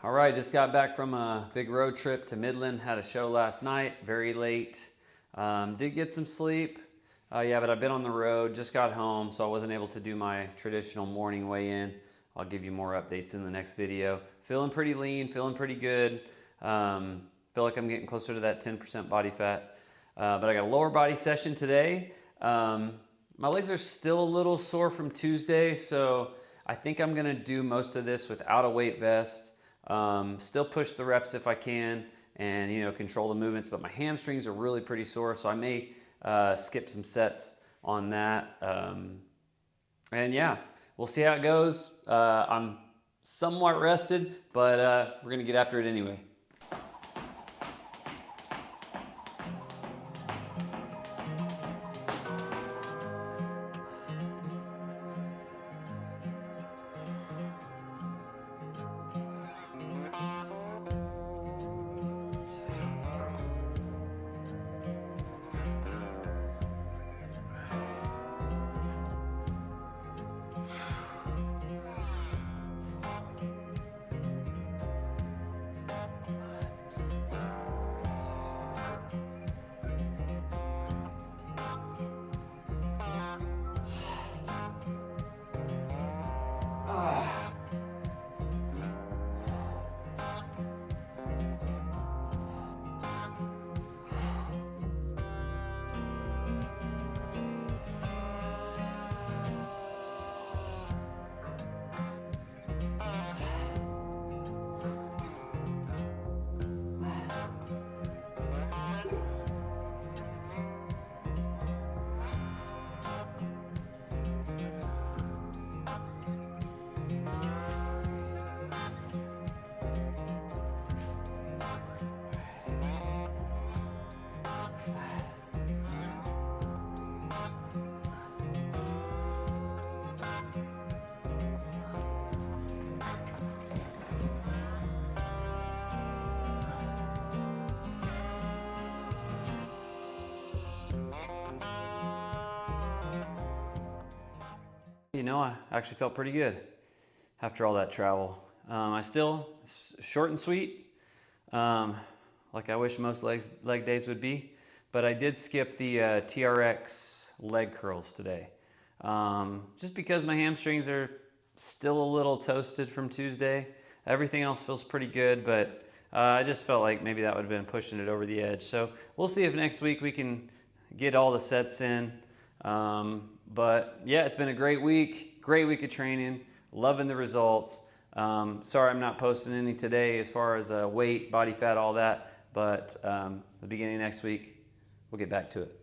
All right, just got back from a big road trip to Midland. Had a show last night, very late. Did get some sleep. Yeah, but I've been on the road, just got home, so I wasn't able to do my traditional morning weigh-in. I'll give you more updates in the next video. Feeling pretty lean, feeling pretty good. Feel like I'm getting closer to that 10% body fat. But I got a lower body session today. My legs are still a little sore from Tuesday, so I think I'm gonna do most of this without a weight vest. Still push the reps if I can and control the movements, but my hamstrings are really pretty sore, so I may skip some sets on that. And yeah, we'll see how it goes. I'm somewhat rested, but we're gonna get after it anyway. I actually felt pretty good after all that travel. I still, short and sweet, like I wish most leg days would be, but I did skip the TRX leg curls today. Just because my hamstrings are still a little toasted from Tuesday. Everything else feels pretty good, but I just felt like maybe that would have been pushing it over the edge. So we'll see if next week we can get all the sets in. But yeah, it's been a great week of training, loving the results. Sorry I'm not posting any today as far as weight, body fat, all that, but the beginning of next week, we'll get back to it.